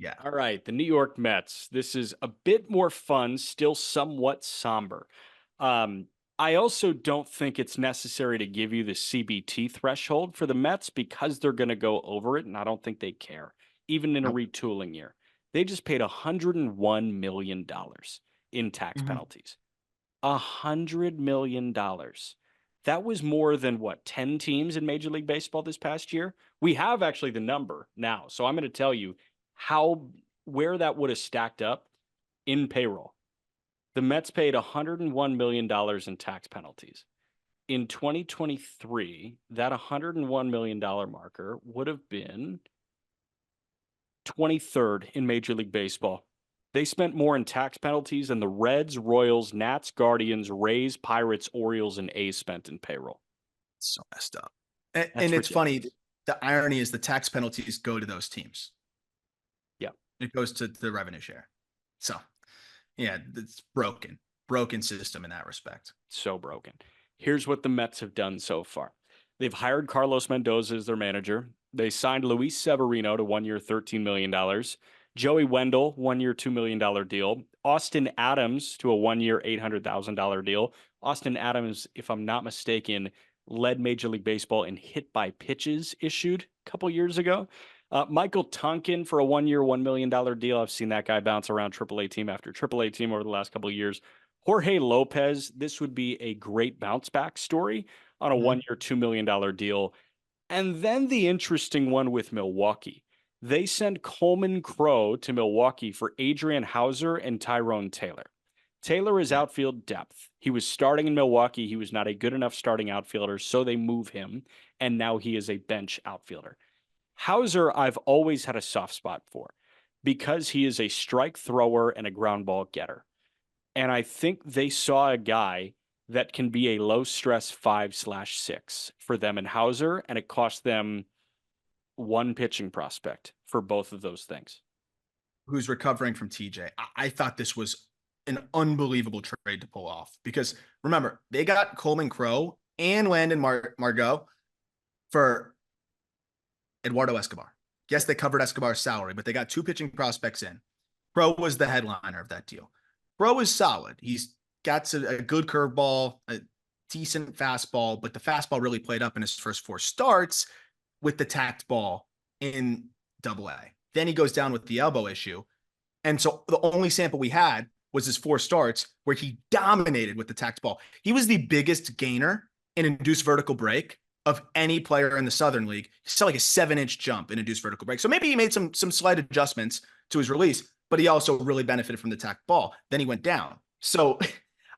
Yeah. All right, the New York Mets. This is a bit more fun, still somewhat somber. Um, I also don't think it's necessary to give you the CBT threshold for the Mets because they're going to go over it, and I don't think they care, even in a Nope. retooling year. They just paid $101 million in tax Mhm. penalties. $100 million. That was more than what, 10 teams in Major League Baseball this past year? We have actually the number now. So I'm going to tell you how where that would have stacked up in payroll. The Mets paid $101 million in tax penalties. In 2023, that $101 million marker would have been 23rd in Major League Baseball. They spent more in tax penalties than the Reds, Royals, Nats, Guardians, Rays, Pirates, Orioles, and A's spent in payroll. So messed up. And That's it's funny. ridiculous. The irony is the tax penalties go to those teams. Yeah, It goes to the revenue share. So yeah, it's broken system in that respect. so broken. Here's what the Mets have done so far. They've hired Carlos Mendoza as their manager. They signed Luis Severino to 1 year, $13 million. Joey Wendell, 1 year, $2 million deal. Austin Adams to a 1 year, $800,000 deal. Austin Adams, if I'm not mistaken, led Major League Baseball in hit by pitches issued a couple years ago. Michael Tonkin for a 1 year, $1 million deal. I've seen that guy bounce around AAA team after AAA team over the last couple of years. Jorge Lopez, this would be a great bounce back story on a Mhm. 1 year, $2 million deal. And then the interesting one with Milwaukee. They send Coleman Crow to Milwaukee for Adrian Hauser and Tyrone Taylor. Taylor is Yeah. outfield depth. He was starting in Milwaukee. He was not a good enough starting outfielder, so they move him, and now he is a bench outfielder. Hauser, I've always had a soft spot for because he is a strike thrower and a ground ball getter. And I think they saw a guy that can be a low stress 5/6 for them in Hauser, and it cost them one pitching prospect for both of those things. Who's recovering from TJ. I thought this was an unbelievable trade to pull off because remember, they got Coleman Crow and Landon Margot for Eduardo Escobar. Yes, they covered Escobar's salary, but they got two pitching prospects in. Crow was the headliner of that deal. Crow is solid. He's got a good curveball, a decent fastball, but the fastball really played up in his first four starts with the tacked ball in AA. Then he goes down with the elbow issue. And so the only sample we had was his four starts where he dominated with the tacked ball. He was the biggest gainer in induced vertical break of any player in the Southern League. He saw like a 7-inch jump in induced vertical break. So maybe he made some slight adjustments to his release, but he also really benefited from the tacked ball. Then he went down. So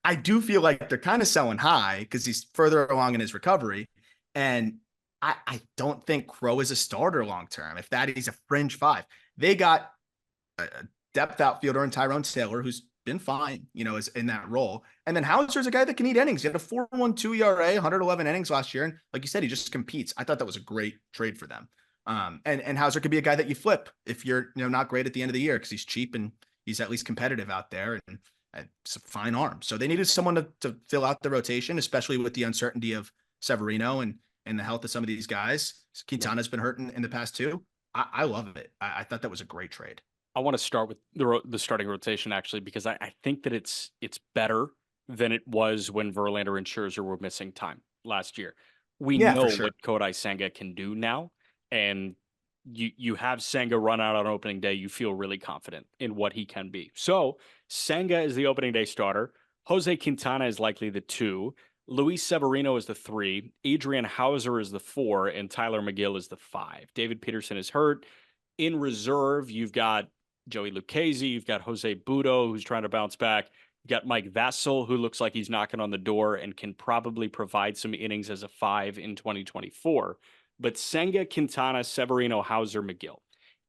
I do feel like they're kind of selling high because he's further along in his recovery. And I don't think Crow is a starter long term. If that is a fringe five, they got a depth outfielder in Tyrone Taylor, who's been fine, is in that role. And then Hauser's a guy that can eat innings. He had a 4.12 ERA, 111 innings last year. And like you said, he just competes. I thought that was a great trade for them. And Hauser could be a guy that you flip if you're not great at the end of the year because he's cheap and he's at least competitive out there and it's a fine arm. So they needed someone to fill out the rotation, especially with the uncertainty of Severino and the health of some of these guys. Quintana's been hurting in the past too. I love it. I thought that was a great trade. I want to start with the starting rotation actually because I think that it's better than it was when Verlander and Scherzer were missing time last year. We Yeah, know for sure. what Kodai Senga can do now, and you have Senga run out on opening day. You feel really confident in what he can be. So Senga is the opening day starter. Jose Quintana is likely the 2. Luis Severino is the 3. Adrian Hauser is the 4, and Tyler McGill is the 5. David Peterson is hurt. In reserve, you've got Joey Lucchesi, you've got Jose Budo, who's trying to bounce back. You got Mike Vassell, who looks like he's knocking on the door and can probably provide some innings as a 5 in 2024. But Senga, Quintana, Severino, Hauser, McGill.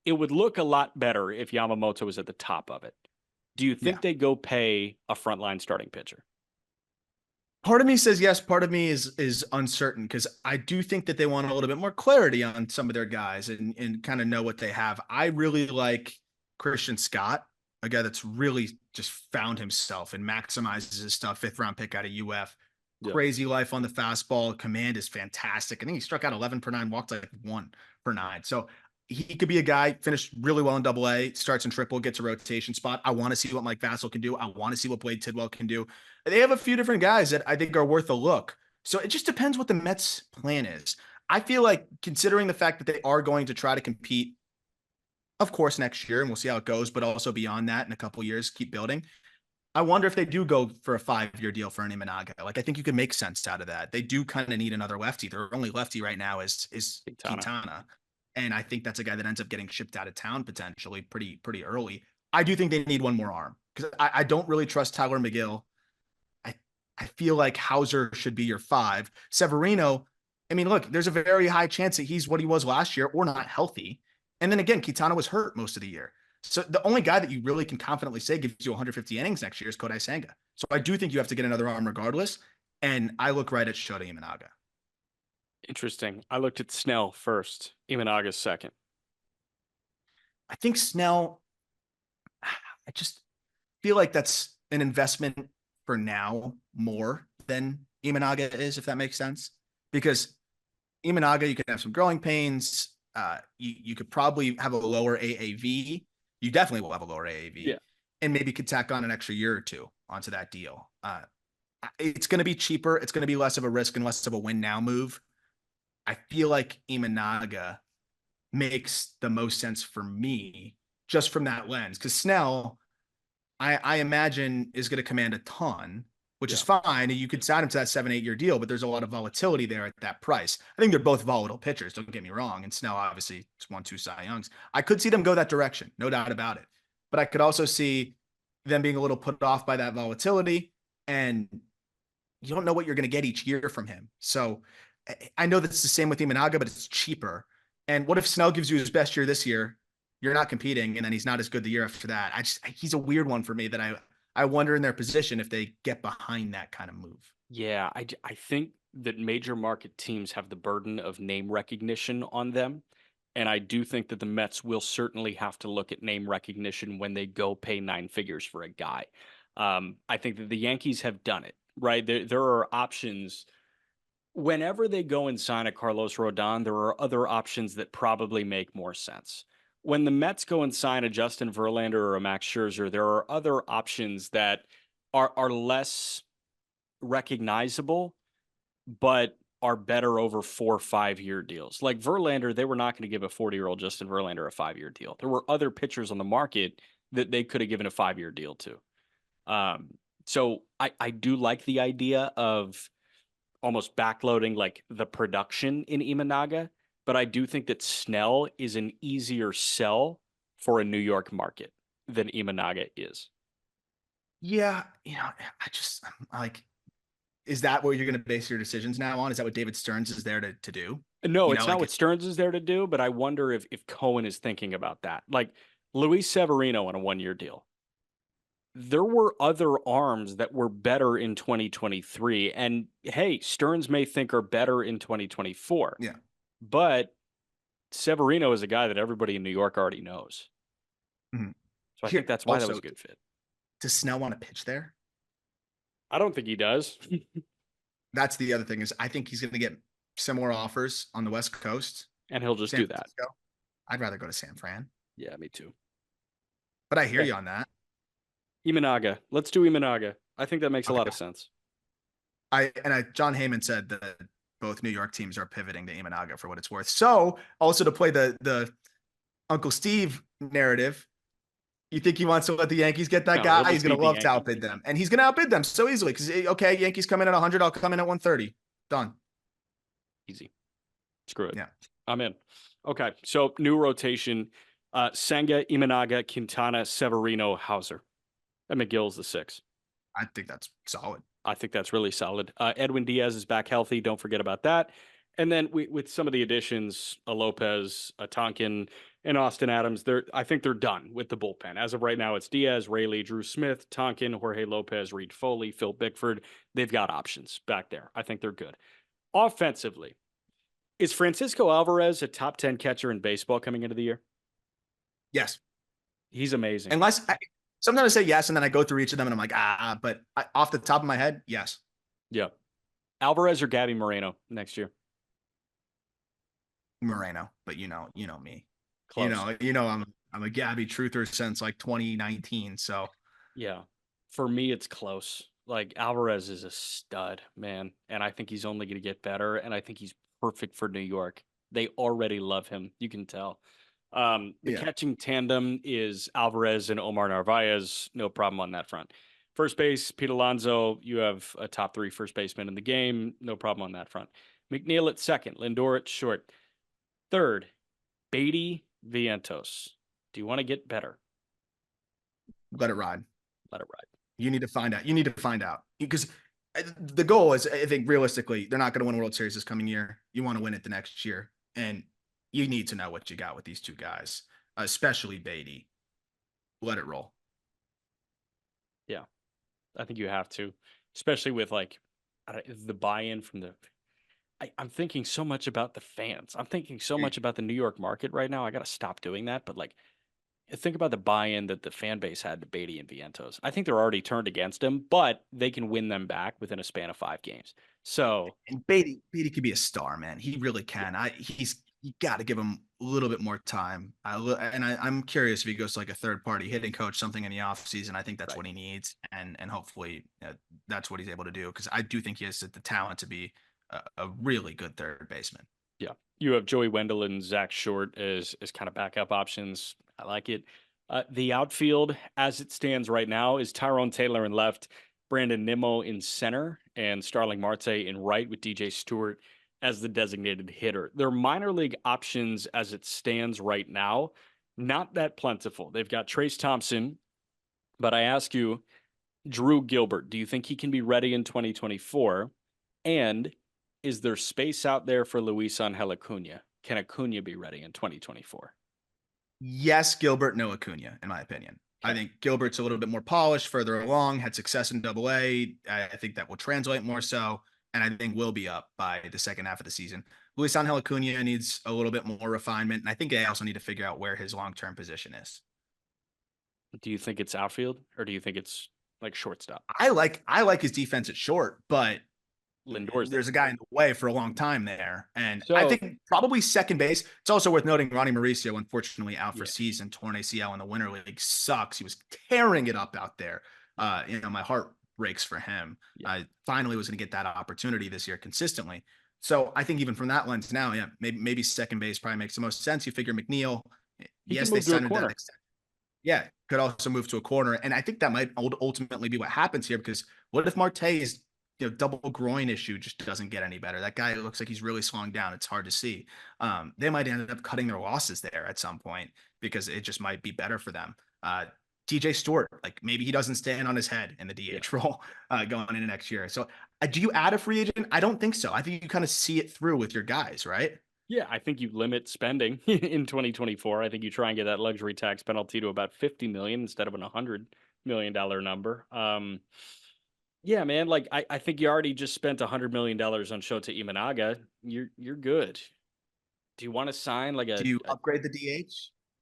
It would look a lot better if Yamamoto was at the top of it. Do you think Yeah. they go pay a frontline starting pitcher? Part of me says yes, part of me is uncertain because I do think that they want a little bit more clarity on some of their guys and kind of know what they have. I really like Christian Scott, a guy that's really just found himself and maximizes his stuff. 5th-round pick out of UF. Yeah. Crazy life on the fastball. Command is fantastic. I think he struck out 11 per 9, walked like 1 per 9. So he could be a guy, finished really well in Double A, starts in Triple, gets a rotation spot. I want to see what Mike Vassell can do. I want to see what Blade Tidwell can do. They have a few different guys that I think are worth a look. So it just depends what the Mets' plan is. I feel like considering the fact that they are going to try to compete, of course, next year, and we'll see how it goes, but also beyond that in a couple years, keep building. I wonder if they do go for a 5-year deal for an Imanaga. Like, I think you could make sense out of that. They do kind of need another lefty. Their only lefty right now is Quintana. Quintana. And I think that's a guy that ends up getting shipped out of town potentially pretty early. I do think they need one more arm because I don't really trust Tyler McGill. I I feel like Hauser should be your 5. Severino, I mean, look, there's a very high chance that he's what he was last year or not healthy. And then again, Quintana was hurt most of the year. So the only guy that you really can confidently say gives you 150 innings next year is Kodai Senga. So I do think you have to get another arm regardless. And I look right at Shota Imanaga. Interesting. I looked at Snell first, Imanaga second. I think Snell, I just feel like that's an investment for now more than Imanaga is, if that makes sense. Because Imanaga, you could have some growing pains. You could probably have a lower AAV. You definitely will have a lower AAV. Yeah. And maybe could tack on an extra year or two onto that deal. It's going to be cheaper. It's going to be less of a risk and less of a win now move. I feel like Imanaga makes the most sense for me just from that lens. Because Snell, I imagine, is going to command a ton, which is fine. You could sign him to that 7-8 year deal, but there's a lot of volatility there at that price. I think they're both volatile pitchers. Don't get me wrong. And Snell obviously has won 2 Cy Youngs. I could see them go that direction, no doubt about it. But I could also see them being a little put off by that volatility, and you don't know what you're going to get each year from him. So I know that's the same with Imanaga, but it's cheaper. And what if Snell gives you his best year this year? You're not competing, and then he's not as good the year after that. He's a weird one for me that I wonder in their position if they get behind that kind of move. Yeah, I think that major market teams have the burden of name recognition on them. And I do think that the Mets will certainly have to look at name recognition when they go pay 9 figures for a guy. I think that the Yankees have done it, right? There are options. Whenever they go and sign a Carlos Rodon, there are other options that probably make more sense. When the Mets go and sign a Justin Verlander or a Max Scherzer, there are other options that are less recognizable, but are better over 4 5-year deals. Like Verlander, they were not going to give a 40-year-old Justin Verlander a 5-year deal. There were other pitchers on the market that they could have given a 5-year deal to. So I do like the idea of almost backloading like the production in Imanaga, but I do think that Snell is an easier sell for a New York market than Imanaga is. Yeah, I'm like, is that what you're going to base your decisions now on? Is that what David Stearns is there to do? No, You it's know, not like what Stearns is there to do, but I wonder if Cohen is thinking about that. Like Luis Severino on a 1-year deal. There were other arms that were better in 2023. And hey, Stearns may think are better in 2024. yeah. But Severino is a guy that everybody in New York already knows. Mhm. So I think Here that's why that was also, a good fit. does Snell want to pitch there? I don't think he does. That's the other thing is I think he's going to get similar offers on the West Coast. And he'll just San do that. Francisco. I'd rather go to San Fran, Yeah, me too. but I hear Okay. you on that. Imanaga. Let's do Imanaga. I think that makes a lot Okay. of sense. John Heyman said that both New York teams are pivoting to Imanaga for what it's worth. So also to play the Uncle Steve narrative, you think he wants to let the Yankees get that No, guy? he'll He's just going beat to the love to Yankees. outbid them, and he's going to outbid them so easily because okay, Yankees come in at 100, I'll come in at 130. Done. Easy. Screw it. Yeah. I'm in. Okay, so new rotation. Senga, Imanaga, Quintana, Severino, Hauser. And McGill's the 6. I think that's solid. I think that's really solid. Edwin Diaz is back healthy. Don't forget about that. And then with some of the additions, a Lopez, a Tonkin, and Austin Adams, I think they're done with the bullpen. As of right now, it's Diaz, Rayleigh, Drew Smith, Tonkin, Jorge Lopez, Reed Foley, Phil Bickford. They've got options back there. I think they're good. Offensively, is Francisco Alvarez a top 10 catcher in baseball coming into the year? Yes. He's amazing. Sometimes I say yes, and then I go through each of them, and I'm like, but off the top of my head, yes. Yeah. Alvarez or Gabby Moreno next year? Moreno, but you know me. Close. I'm a Gabby truther since like 2019. So Yeah. For me, it's close. Like Alvarez is a stud, man. And I think he's only going to get better. And I think he's perfect for New York. They already love him. You can tell. The yeah, catching tandem is Alvarez and Omar Narvaez. No problem on that front. First base, Pete Alonso. You have a top three first baseman in the game. No problem on that front. McNeil at second. Lindor at short. Third, Beatty Vientos. Do you want to get better? let it ride. Let it ride. You need to find out. You need to find out because the goal is, I think, realistically, they're not going to win a World Series this coming year. You want to win it the next year, and you need to know what you got with these two guys, especially Beatty. Let it roll. Yeah, I think you have to, especially with like the buy-in from the. I'm thinking so much about the fans. I'm thinking so much about the New York market right now. I got to stop doing that. But like, think about the buy-in that the fan base had to Beatty and Vientos. I think they're already turned against him, but they can win them back within a span of 5 games. So And Beatty could be a star, man. He really yeah, can. You got to give him a little bit more time. I'm curious if he goes to like a third party hitting coach, something in the off season. I think that's right. what he needs, and hopefully that's what he's able to do because I do think he has the talent to be a really good third baseman. Yeah. You have Joey Wendell and Zach Short as kind of backup options. I like it. The outfield, as it stands right now, is Tyrone Taylor in left, Brandon Nimmo in center, and Starling Marte in right with DJ Stewart as the designated hitter. Their minor league options as it stands right now, not that plentiful. They've got Trace Thompson, but I ask you, Drew Gilbert, do you think he can be ready in 2024? And is there space out there for Luis Angel Acuna? Can Acuna be ready in 2024? Yes, Gilbert, no Acuna, in my opinion. I Okay. think Gilbert's a little bit more polished, further along, had success in Double A. I think that will translate more so, and I think will be up by the second half of the season. Luis Angel Acuna needs a little bit more refinement, and I think they also need to figure out where his long-term position is. Do you think it's outfield or do you think it's like shortstop? I like his defense at short, but Lindor's there. there's a guy in the way for a long time there. And I So, think probably second base. It's also worth noting Ronnie Mauricio, unfortunately, out for yeah, season, torn ACL in the Winter League. Sucks. He was tearing it up out there. My heart breaks for him. yeah. I finally was going to get that opportunity this year consistently. So I think even from that lens now, yeah, maybe second base probably makes the most sense. You figure McNeil, He can yes, they move to a signed that corner. extension. Yeah, could also move to a corner. And I think that might ultimately be what happens here because what if Marte's double groin issue just doesn't get any better? That guy looks like he's really slowing down. It's hard to see. They might end up cutting their losses there at some point because it just might be better for them. DJ Stewart, like maybe he doesn't stand on his head in the Yeah. DH role going into next year. So do you add a free agent? I don't think so. I think you kind of see it through with your guys, right? Yeah, I think you limit spending in 2024. I think you try and get that luxury tax penalty to about 50 million instead of an $100 million number. Yeah, man. Like I think you already just spent $100 million on Shota Imanaga. You're good. Do you want to sign like Do you upgrade the DH?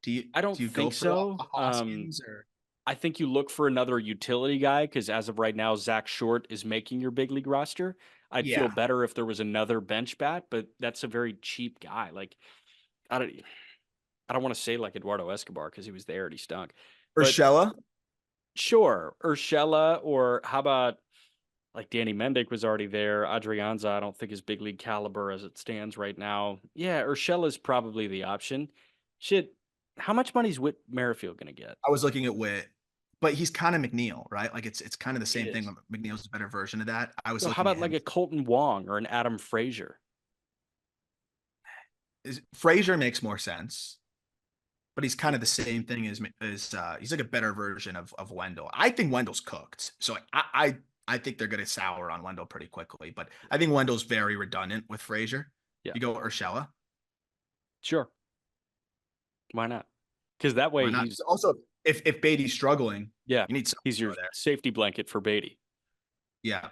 Do you I don't do you go think for a so. Hoskins or I think you look for another utility guy because as of right now, Zach Short is making your big league roster. I'd feel yeah, better if there was another bench bat, but that's a very cheap guy. Like I don't I don't want to say like Eduardo Escobar because he was there and he stunk. But Urshela? sure, Urshela, or how about like Danny Mendick was already there. Adrianza, I don't think is big league caliber as it stands right now. Yeah, Urshela is probably the option. Shit, how much money's Whit Merrifield gonna get? I was looking at Witt, but he's kind of McNeil, right? Like it's kind of the It same thing. is. McNeil's a better version of that. I was So how looking at about like him. a Colton Wong or an Adam Frazier? Frazier makes more sense, but he's kind of the same thing as he's like a better version of Wendell. I think Wendell's cooked, so I think they're gonna sour on Wendell pretty quickly. But I think Wendell's very redundant with Frazier. Yeah, You go Urshela, sure. Why not? Because that why way not? he's Also, if Beatty's struggling, yeah, you need someone he's to your go there. safety blanket for Beatty. Yeah,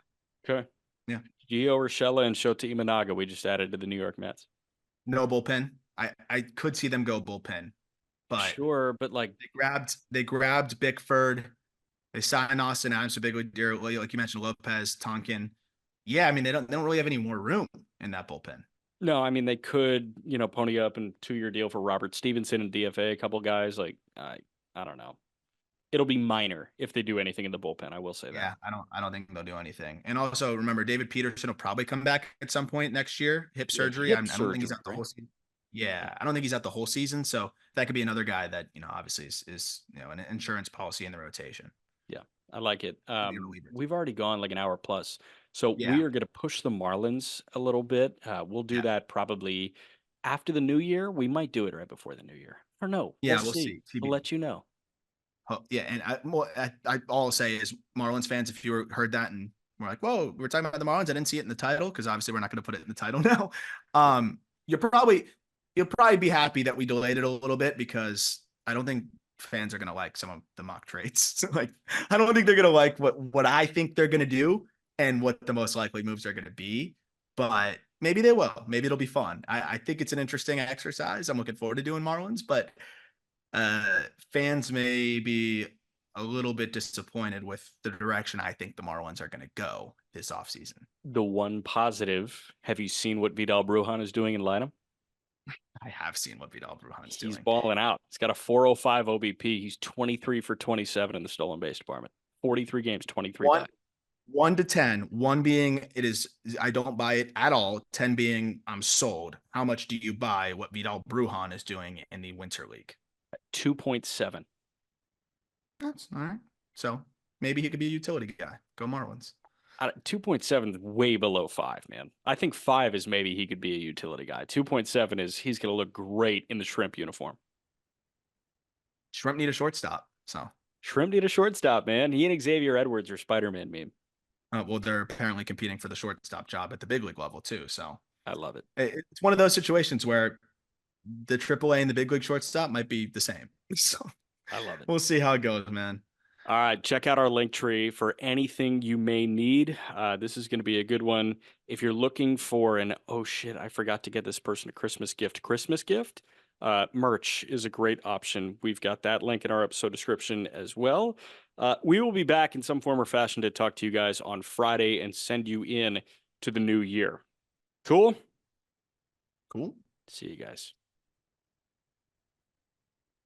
Okay. yeah. Gio Urshela and Shota Imanaga we just added to the New York Mets. No bullpen. I could see them go bullpen, but Sure, but like they grabbed Bickford. They signed Austin Adams, a big deal, like you mentioned, Lopez, Tonkin. Yeah, I mean they don't really have any more room in that bullpen. No, I mean they could, pony up a 2-year deal for Robert Stevenson and DFA, a couple guys. Like I don't know. It'll be minor if they do anything in the bullpen. I will say that. Yeah, I don't think they'll do anything. And also remember, David Peterson will probably come back at some point next year. Hip Yeah, surgery. hip I don't think he's surgery, out the right? whole season. Yeah, I don't think he's out the whole season. So that could be another guy that obviously is an insurance policy in the rotation. Yeah, I like it. Could be a reliever too. We've already gone like an hour plus, so we Yeah, are going to push the Marlins a little bit. We'll do yeah, that probably after the new year. We might do it right before the new year. Or no, we'll yeah. We'll see. see. We'll TBD. let you know. Oh, yeah, and all I'll say is Marlins fans, if you heard that and we're like, whoa, we're talking about the Marlins, I didn't see it in the title because obviously we're not going to put it in the title now. Yeah. You're probably you'll probably be happy that we delayed it a little bit because I don't think fans are going to like some of the mock trades. Like, I don't think they're going to like what I think they're going to do and what the most likely moves are going to be. But maybe they will. Maybe it'll be fun. I think it's an interesting exercise. I'm looking forward to doing Marlins, but uh, fans may be a little bit disappointed with the direction I think the Marlins are going to go this offseason. The one positive. Have you seen what Vidal Brujan is doing in lineup? I have seen what Vidal Brujan's He's doing. balling out. He's got a 405 OBP. He's 23 for 27 in the stolen base department. 43 games, 23 One back. 1 to 10, one being it is I don't buy it at all. 10 being I'm sold. How much do you buy what Vidal Brujan is doing in the Winter League? 2.7. That's all right. So maybe he could be a utility guy. Go Marlins. 2.7 is way below 5, man. I think 5 is maybe he could be a utility guy. 2.7 is he's going to look great in the shrimp uniform. Shrimp need a shortstop. So Shrimp need a shortstop, man. He and Xavier Edwards are Spider-Man meme. well, they're apparently competing for the shortstop job at the big league level too. So I love it. it's one of those situations where the AAA and the big league shortstop might be the same. So I love it. we'll see how it goes, man. All right, check out our link tree for anything you may need. This is going to be a good one. If you're looking for an, oh shit, I forgot to get this person a Christmas gift. Merch is a great option. We've got that link in our episode description as well. We will be back in some form or fashion to talk to you guys on Friday and send you in to the new year. Cool? Cool. See you guys.